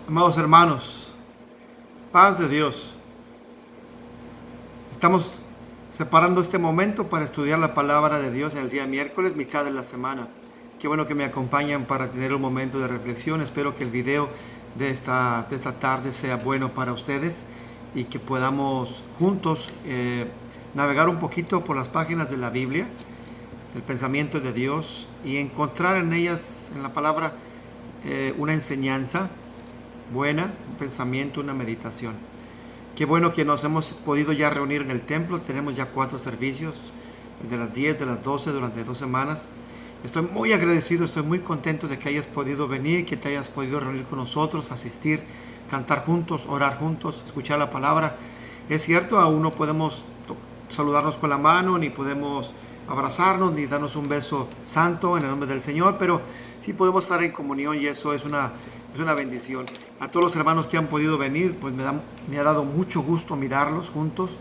Amados hermanos, paz de Dios. Estamos separando este momento para estudiar la palabra de Dios en el día miércoles, mitad de la semana. Qué bueno que me acompañan para tener un momento de reflexión. Espero que el video de esta tarde sea bueno para ustedes y que podamos juntos navegar un poquito por las páginas de la Biblia, del pensamiento de Dios, y encontrar en ellas, en la palabra, una enseñanza buena, un pensamiento, una meditación. Qué bueno que nos hemos podido ya reunir en el templo. Tenemos ya 4 servicios, de las 10, de las 12, durante 2 semanas. Estoy muy agradecido, estoy muy contento de que hayas podido venir, que te hayas podido reunir con nosotros, asistir, cantar juntos, orar juntos, escuchar la palabra. Es cierto, aún no podemos saludarnos con la mano, ni podemos abrazarnos, ni darnos un beso santo en el nombre del Señor, pero sí podemos estar en comunión, y eso es una bendición. A todos los hermanos que han podido venir, pues me ha dado mucho gusto mirarlos juntos.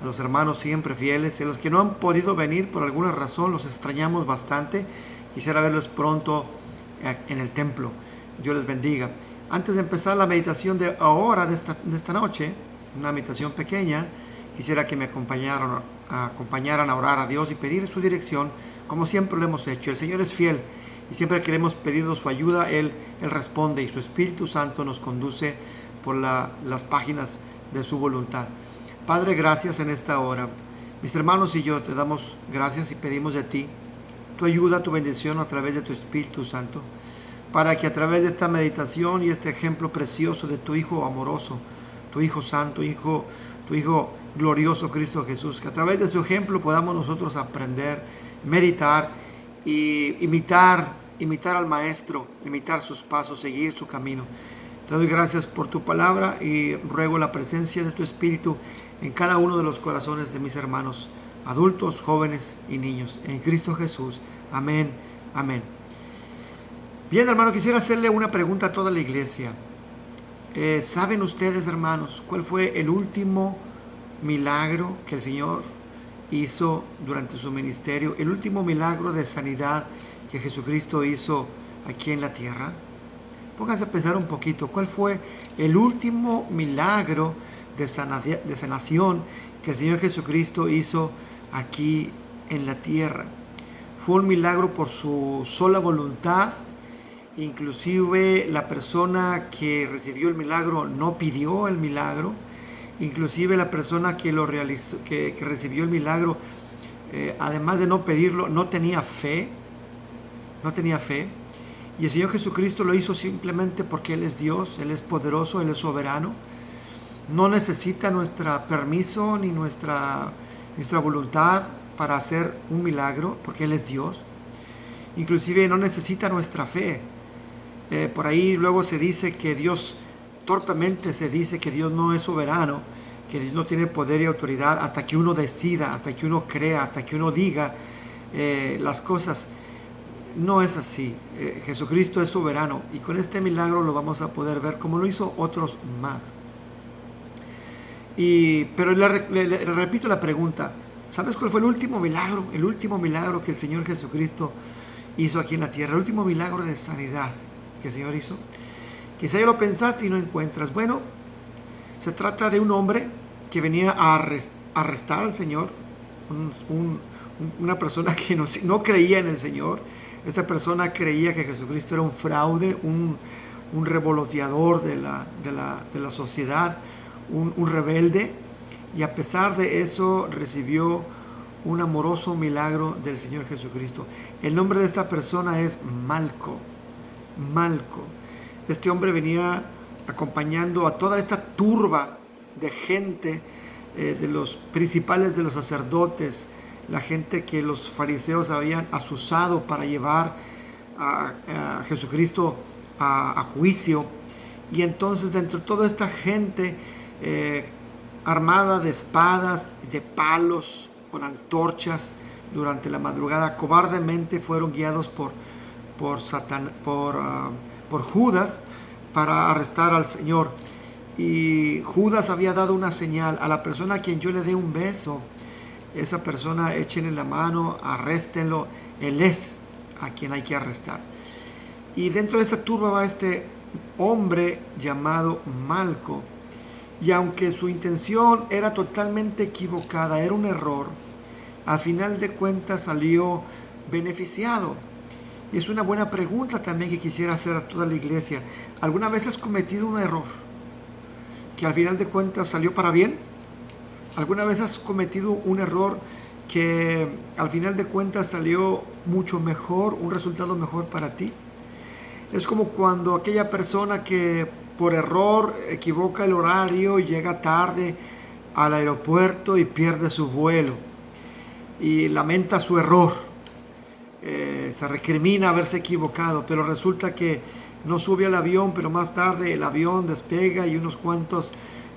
A los hermanos siempre fieles. A los que no han podido venir por alguna razón, los extrañamos bastante. Quisiera verlos pronto en el templo. Dios les bendiga. Antes de empezar la meditación de ahora, de esta noche, una meditación pequeña, quisiera que me acompañaran a orar a Dios y pedir su dirección, como siempre lo hemos hecho. El Señor es fiel, y siempre que le hemos pedido su ayuda, Él responde, y su Espíritu Santo nos conduce por las páginas de su voluntad. Padre, gracias en esta hora. Mis hermanos y yo te damos gracias y pedimos de ti tu ayuda, tu bendición a través de tu Espíritu Santo, para que a través de esta meditación y este ejemplo precioso de tu Hijo amoroso, tu Hijo santo, tu Hijo glorioso Cristo Jesús, que a través de su ejemplo podamos nosotros aprender, meditar y imitar al Maestro, imitar sus pasos, seguir su camino. Te doy gracias por tu palabra y ruego la presencia de tu Espíritu en cada uno de los corazones de mis hermanos, adultos, jóvenes y niños, en Cristo Jesús. Amén, amén. Bien, hermano, quisiera hacerle una pregunta a toda la iglesia. ¿Saben ustedes, hermanos, cuál fue el último milagro que el Señor hizo durante su ministerio? El último milagro de sanidad que Jesucristo hizo aquí en la tierra. Pónganse a pensar un poquito. ¿Cuál fue el último milagro de sanación que el Señor Jesucristo hizo aquí en la tierra? Fue un milagro por su sola voluntad. Inclusive la persona que recibió el milagro no pidió el milagro. Inclusive la persona que lo realizó, que recibió el milagro, además de no pedirlo, no tenía fe. No tenía fe. Y el Señor Jesucristo lo hizo simplemente porque Él es Dios, Él es poderoso, Él es soberano. No necesita nuestro permiso ni nuestra voluntad para hacer un milagro, porque Él es Dios. Inclusive no necesita nuestra fe. Por ahí luego se dice que Dios, torpemente se dice que Dios no es soberano, que Dios no tiene poder y autoridad hasta que uno decida, hasta que uno crea, hasta que uno diga las cosas. No es así. Jesucristo es soberano, y con este milagro lo vamos a poder ver como lo hizo otros más. Pero le repito la pregunta. ¿Sabes cuál fue el último milagro? El último milagro que el Señor Jesucristo hizo aquí en la tierra. El último milagro de sanidad que el Señor hizo. Quizá ya lo pensaste y no encuentras. Bueno, se trata de un hombre que venía a arrestar al Señor. Una persona que no creía en el Señor. Esta persona creía que Jesucristo era un fraude, un revoloteador de la sociedad, un rebelde, y a pesar de eso recibió un amoroso milagro del Señor Jesucristo. El nombre de esta persona es Malco. Este hombre venía acompañando a toda esta turba de gente, de los principales de los sacerdotes, la gente que los fariseos habían asusado para llevar a Jesucristo a juicio. Y entonces, dentro de toda esta gente armada de espadas, de palos, con antorchas, durante la madrugada, cobardemente fueron guiados por Judas para arrestar al Señor. Y Judas había dado una señal: a la persona a quien yo le dé un beso, esa persona échenle la mano, arréstenlo, él es a quien hay que arrestar. Y dentro de esta turba va este hombre llamado Malco. Y aunque su intención era totalmente equivocada, era un error, al final de cuentas salió beneficiado. Y es una buena pregunta también que quisiera hacer a toda la iglesia. ¿Alguna vez has cometido un error que al final de cuentas salió para bien? ¿Alguna vez has cometido un error que al final de cuentas salió mucho mejor, un resultado mejor para ti? Es como cuando aquella persona que por error equivoca el horario y llega tarde al aeropuerto y pierde su vuelo y lamenta su error, se recrimina haberse equivocado, pero resulta que no sube al avión, pero más tarde el avión despega y unos cuantos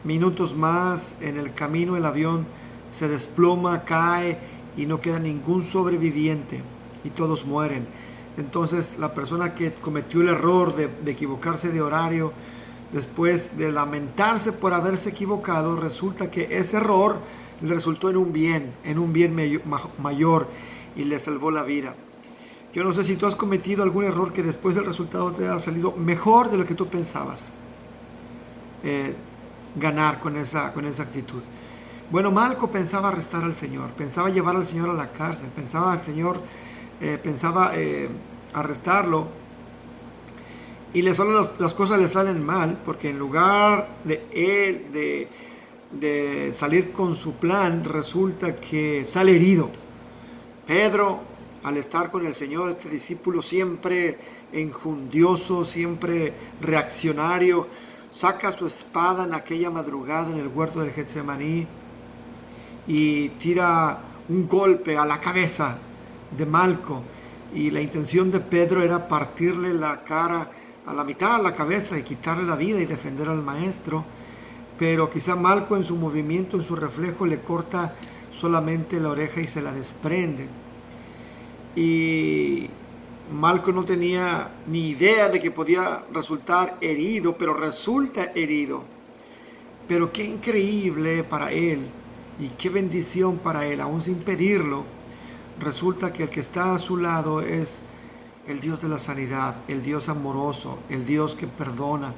minutos más en el camino el avión se desploma, cae y no queda ningún sobreviviente y todos mueren. Entonces la persona que cometió el error de equivocarse de horario, después de lamentarse por haberse equivocado, resulta que ese error le resultó en un bien mayor y le salvó la vida. Yo no sé si tú has cometido algún error que después del resultado te ha salido mejor de lo que tú pensabas ganar con esa actitud. Bueno, Malco pensaba arrestar al Señor, pensaba llevar al Señor a la cárcel, pensaba arrestarlo, y solo las cosas le salen mal, porque en lugar de él de salir con su plan, resulta que sale herido. Pedro, al estar con el Señor, este discípulo siempre enjundioso, siempre reaccionario, saca su espada en aquella madrugada en el huerto del Getsemaní y tira un golpe a la cabeza de Malco. Y la intención de Pedro era partirle la cara a la mitad de la cabeza y quitarle la vida y defender al maestro. Pero quizá Malco en su movimiento, en su reflejo, le corta solamente la oreja y se la desprende. Y Malco no tenía ni idea de que podía resultar herido, pero resulta herido. Pero qué increíble para él y qué bendición para él, aún sin pedirlo. Resulta que el que está a su lado es el Dios de la sanidad, el Dios amoroso, el Dios que perdona,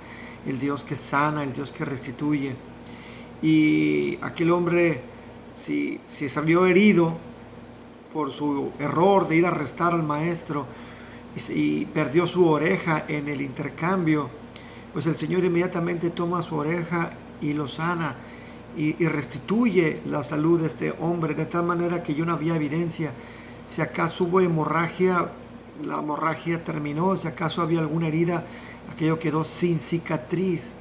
el Dios que sana, el Dios que restituye. Y aquel hombre, si salió herido por su error de ir a arrestar al maestro y perdió su oreja en el intercambio, pues el Señor inmediatamente toma su oreja y lo sana y restituye la salud de este hombre, de tal manera que ya no había evidencia. Si acaso hubo hemorragia, la hemorragia terminó. Si acaso había alguna herida, aquello quedó sin cicatriz.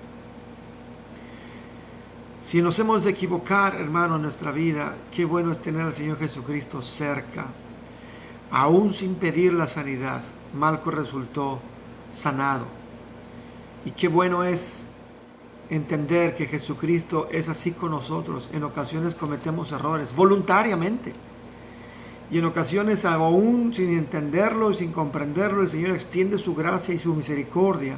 Si nos hemos de equivocar, hermano, en nuestra vida, qué bueno es tener al Señor Jesucristo cerca. Aún sin pedir la sanidad, Malco resultó sanado. Y qué bueno es entender que Jesucristo es así con nosotros. En ocasiones cometemos errores voluntariamente. Y en ocasiones, aún sin entenderlo y sin comprenderlo, el Señor extiende su gracia y su misericordia.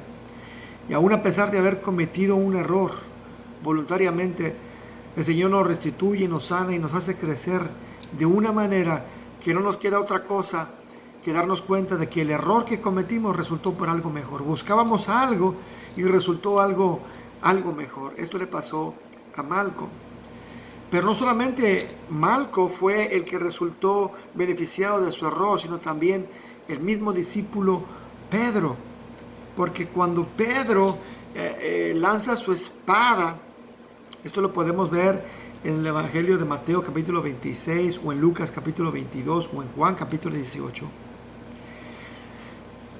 Y aún a pesar de haber cometido un error voluntariamente, el Señor nos restituye, nos sana y nos hace crecer de una manera que no nos queda otra cosa que darnos cuenta de que el error que cometimos resultó por algo mejor. Buscábamos algo y resultó algo mejor. Esto le pasó a Malco. Pero no solamente Malco fue el que resultó beneficiado de su error, sino también el mismo discípulo Pedro. Porque cuando Pedro lanza su espada, esto lo podemos ver en el Evangelio de Mateo capítulo 26, o en Lucas capítulo 22, o en Juan capítulo 18.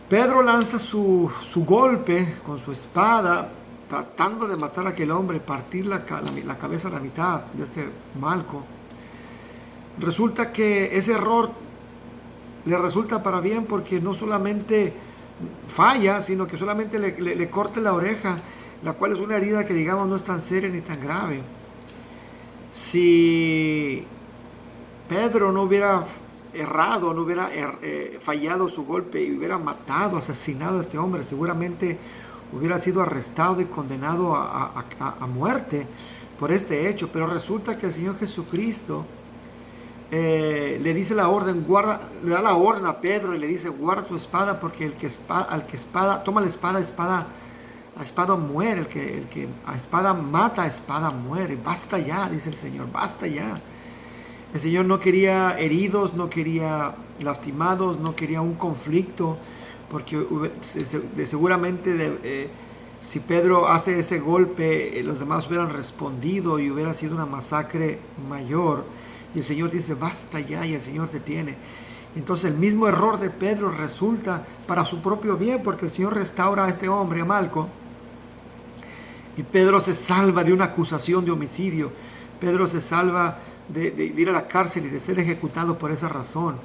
Pedro lanza su golpe con su espada, tratando de matar a aquel hombre, partir la cabeza a la mitad de este Malco. Resulta que ese error le resulta para bien, porque no solamente falla, sino que solamente le corta la oreja, la cual es una herida que, digamos, no es tan seria ni tan grave. Si Pedro no hubiera errado, no hubiera fallado su golpe y hubiera matado, asesinado a este hombre, seguramente hubiera sido arrestado y condenado a muerte por este hecho. Pero resulta que el Señor Jesucristo le dice la orden, le da la orden a Pedro y le dice: guarda tu espada, porque al que toma la espada a espada muere, el que a espada mata, a espada muere. Basta ya, dice el Señor, basta ya. El Señor no quería heridos, no quería lastimados, no quería un conflicto, porque seguramente si Pedro hace ese golpe, los demás hubieran respondido y hubiera sido una masacre mayor. Y el Señor dice, basta ya, y el Señor detiene. Entonces el mismo error de Pedro resulta para su propio bien, porque el Señor restaura a este hombre, a Malco, y Pedro se salva de una acusación de homicidio. Pedro se salva de ir a la cárcel y de ser ejecutado por esa razón.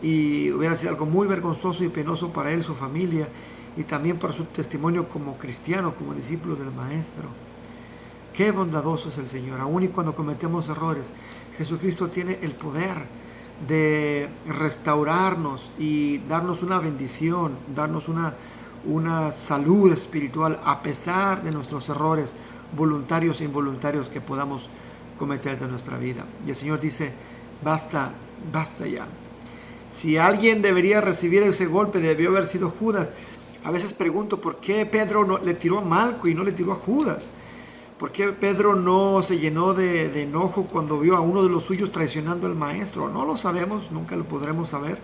Y hubiera sido algo muy vergonzoso y penoso para él, su familia, y también para su testimonio como cristiano, como discípulo del Maestro. Qué bondadoso es el Señor, aun y cuando cometemos errores. Jesucristo tiene el poder de restaurarnos y darnos una bendición, darnos una salud espiritual a pesar de nuestros errores voluntarios e involuntarios que podamos cometer en nuestra vida. Y el Señor dice, basta, basta ya. Si alguien debería recibir ese golpe, debió haber sido Judas. A veces pregunto, ¿por qué Pedro le tiró a Malco y no le tiró a Judas? ¿Por qué Pedro no se llenó de enojo cuando vio a uno de los suyos traicionando al Maestro? No lo sabemos, nunca lo podremos saber.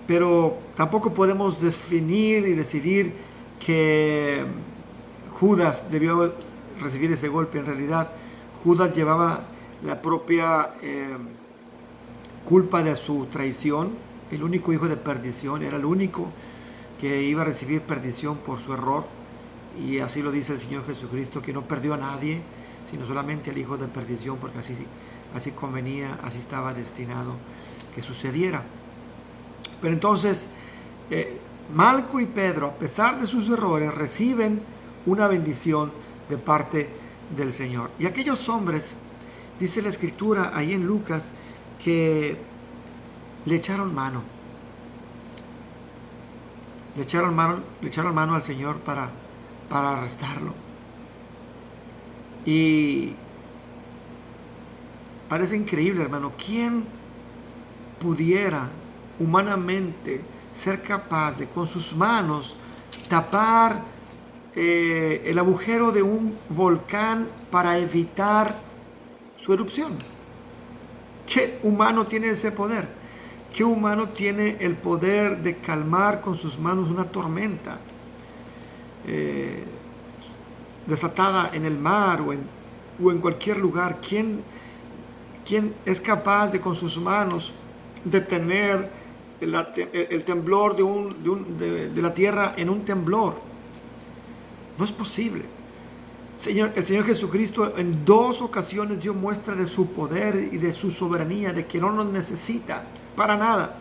Pero tampoco podemos definir y decidir que Judas debió recibir ese golpe. En realidad, Judas llevaba la propia culpa de su traición. El único hijo de perdición, era el único que iba a recibir perdición por su error. Y así lo dice el Señor Jesucristo, que no perdió a nadie, sino solamente al hijo de perdición, porque así convenía, así estaba destinado que sucediera. Pero entonces, Malco y Pedro, a pesar de sus errores, reciben una bendición de parte del Señor. Y aquellos hombres, dice la Escritura ahí en Lucas, que le echaron mano. Le echaron mano al Señor para arrestarlo. Y parece increíble, hermano, ¿quién pudiera humanamente ser capaz de con sus manos tapar el agujero de un volcán para evitar su erupción? ¿Qué humano tiene ese poder? ¿Qué humano tiene el poder de calmar con sus manos una tormenta desatada en el mar o en cualquier lugar? ¿Quién es capaz de con sus manos detener el temblor de la tierra en un temblor? No es posible. El Señor Jesucristo en 2 ocasiones dio muestra de su poder y de su soberanía, de que no nos necesita para nada.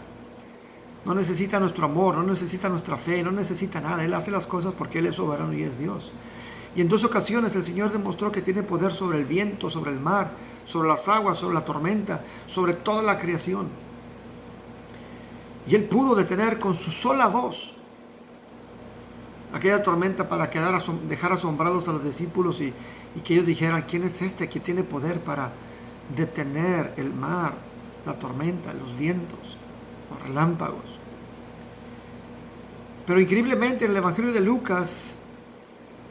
No necesita nuestro amor, no necesita nuestra fe, no necesita nada. Él hace las cosas porque Él es soberano y es Dios. Y en 2 ocasiones el Señor demostró que tiene poder sobre el viento, sobre el mar, sobre las aguas, sobre la tormenta, sobre toda la creación. Y Él pudo detener con su sola voz aquella tormenta para dejar asombrados a los discípulos y que ellos dijeran, ¿quién es este que tiene poder para detener el mar, la tormenta, los vientos, los relámpagos? Pero increíblemente en el Evangelio de Lucas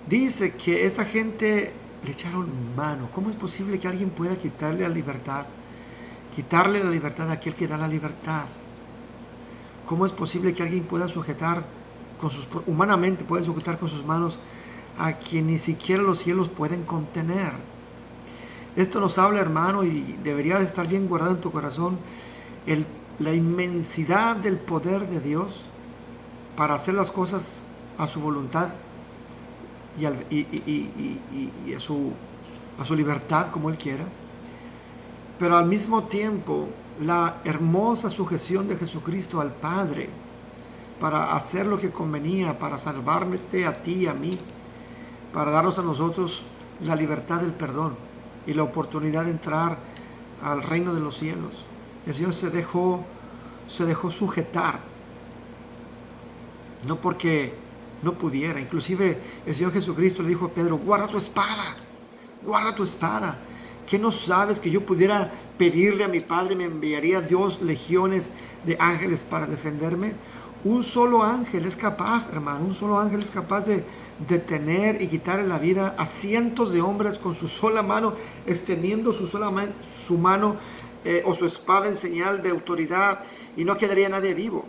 dice que esta gente le echaron mano. ¿Cómo es posible que alguien pueda quitarle la libertad a aquel que da la libertad? ¿Cómo es posible que alguien pueda humanamente puede sujetar con sus manos a quien ni siquiera los cielos pueden contener? Esto nos habla, hermano, y debería estar bien guardado en tu corazón, la inmensidad del poder de Dios para hacer las cosas a su voluntad y a su libertad como Él quiera, pero al mismo tiempo la hermosa sujeción de Jesucristo al Padre para hacer lo que convenía, para salvarte a ti y a mí, para darnos a nosotros la libertad del perdón y la oportunidad de entrar al reino de los cielos. El Señor se dejó sujetar, no porque no pudiera. Inclusive el Señor Jesucristo le dijo a Pedro, guarda tu espada, guarda tu espada. ¿Qué no sabes que yo pudiera pedirle a mi Padre, me enviaría Dios legiones de ángeles para defenderme? Un solo ángel es capaz, hermano, un solo ángel es capaz de detener y quitarle la vida a cientos de hombres con su sola mano, extendiendo su mano o su espada en señal de autoridad, y no quedaría nadie vivo.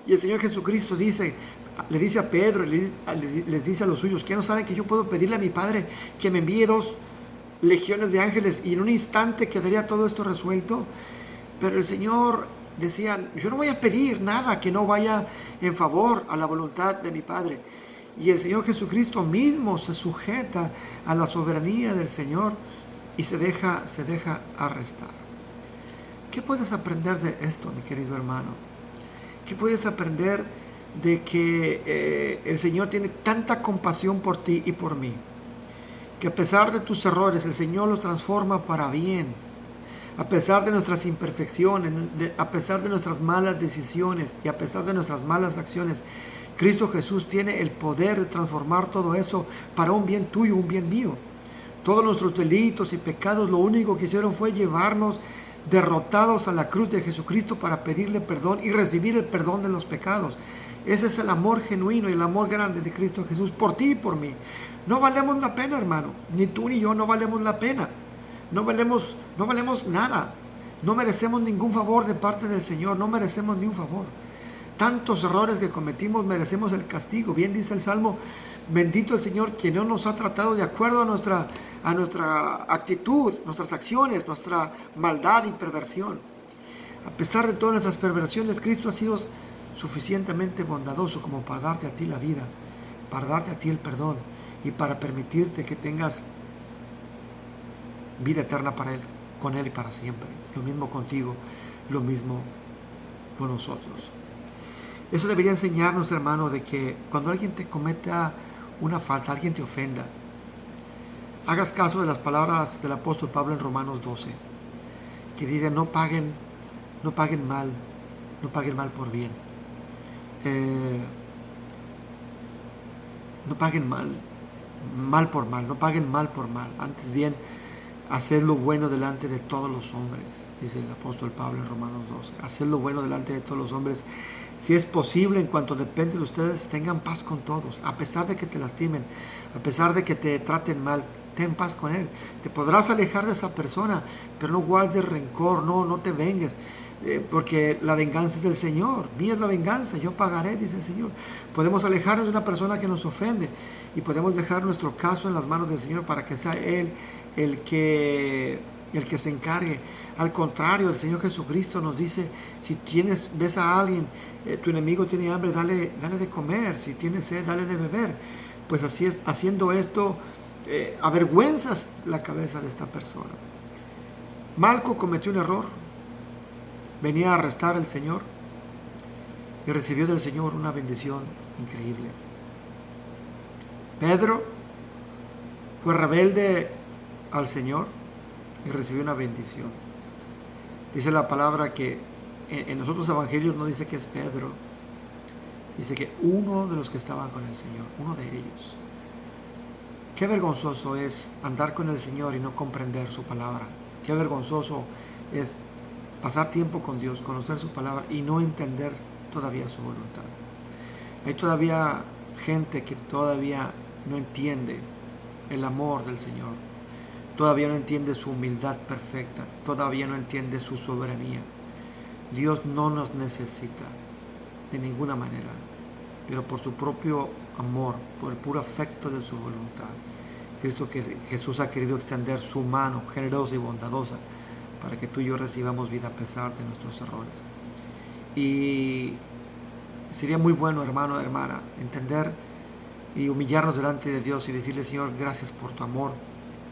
Y el Señor Jesucristo le dice a Pedro, les dice a los suyos, que no saben que yo puedo pedirle a mi Padre que me envíe 2 legiones de ángeles y en un instante quedaría todo esto resuelto. Pero el Señor decía, yo no voy a pedir nada que no vaya en favor a la voluntad de mi Padre. Y el Señor Jesucristo mismo se sujeta a la soberanía del Señor y se deja arrestar. ¿Qué puedes aprender de esto, mi querido hermano? ¿Qué puedes aprender de que el Señor tiene tanta compasión por ti y por mí? Que a pesar de tus errores, el Señor los transforma para bien. A pesar de nuestras imperfecciones, a pesar de nuestras malas decisiones y a pesar de nuestras malas acciones, Cristo Jesús tiene el poder de transformar todo eso para un bien tuyo, un bien mío. Todos nuestros delitos y pecados lo único que hicieron fue llevarnos derrotados a la cruz de Jesucristo para pedirle perdón y recibir el perdón de los pecados. Ese es el amor genuino y el amor grande de Cristo Jesús por ti y por mí. No valemos la pena, hermano. Ni tú ni yo no valemos la pena. No valemos nada. No merecemos ningún favor de parte del Señor. No merecemos ni un favor. Tantos errores que cometimos merecemos el castigo. Bien dice el Salmo, bendito el Señor que no nos ha tratado de acuerdo a nuestra actitud, nuestras acciones, nuestra maldad y perversión. A pesar de todas nuestras perversiones, Cristo ha sido suficientemente bondadoso como para darte a ti la vida, para darte a ti el perdón y para permitirte que tengas vida eterna para Él, con Él y para siempre. Lo mismo contigo, lo mismo con nosotros. Eso debería enseñarnos, hermano, de que cuando alguien te cometa una falta, alguien te ofenda, hagas caso de las palabras del apóstol Pablo en Romanos 12, que dice, no paguen mal por bien. No paguen mal por mal, no paguen mal por mal. Antes bien, haced lo bueno delante de todos los hombres, dice el apóstol Pablo en Romanos 12. Haced lo bueno delante de todos los hombres. Si es posible, en cuanto depende de ustedes, tengan paz con todos. A pesar de que te lastimen, a pesar de que te traten mal, ten paz con él. Te podrás alejar de esa persona, pero no guardes rencor, no te vengues. Porque la venganza es del Señor. Mía es la venganza, yo pagaré, dice el Señor. Podemos alejarnos de una persona que nos ofende y podemos dejar nuestro caso en las manos del Señor para que sea Él el que se encargue. Al contrario, el Señor Jesucristo nos dice, si ves a alguien, tu enemigo tiene hambre, dale de comer. Si tiene sed, dale de beber. Pues así es, haciendo esto, avergüenzas la cabeza de esta persona. Malco cometió un error. Venía a arrestar al Señor y recibió del Señor una bendición increíble. Pedro fue rebelde al Señor y recibió una bendición. Dice la palabra que en los otros evangelios no dice que es Pedro, dice que uno de los que estaban con el Señor, uno de ellos. Qué vergonzoso es andar con el Señor y no comprender su palabra. Qué vergonzoso es pasar tiempo con Dios, conocer su palabra y no entender todavía su voluntad. Hay todavía gente que todavía no entiende el amor del Señor, todavía no entiende su humildad perfecta, todavía no entiende su soberanía. Dios no nos necesita de ninguna manera, pero por su propio amor, por el puro afecto de su voluntad, Jesús ha querido extender su mano generosa y bondadosa para que tú y yo recibamos vida a pesar de nuestros errores. Y sería muy bueno, hermano, hermana, entender y humillarnos delante de Dios y decirle, Señor, gracias por tu amor,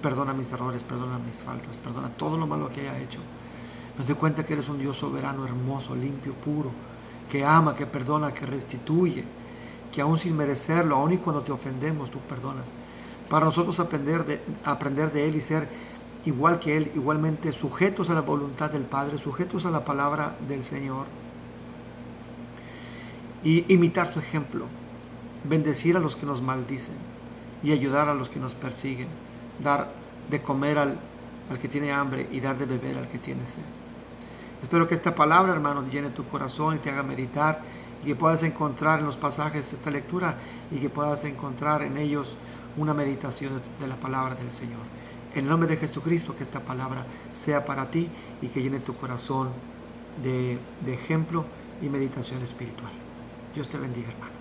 perdona mis errores, perdona mis faltas, perdona todo lo malo que haya hecho. Me doy cuenta que eres un Dios soberano, hermoso, limpio, puro, que ama, que perdona, que restituye, que aún sin merecerlo, aún y cuando te ofendemos, tú perdonas. Para nosotros aprender de Él y ser igual que Él, igualmente sujetos a la voluntad del Padre, sujetos a la palabra del Señor, y imitar su ejemplo, bendecir a los que nos maldicen y ayudar a los que nos persiguen, dar de comer al que tiene hambre y dar de beber al que tiene sed. Espero que esta palabra, hermano, llene tu corazón y te haga meditar y que puedas encontrar en los pasajes de esta lectura y que puedas encontrar en ellos una meditación de la palabra del Señor. En el nombre de Jesucristo, que esta palabra sea para ti y que llene tu corazón de ejemplo y meditación espiritual. Dios te bendiga, hermano.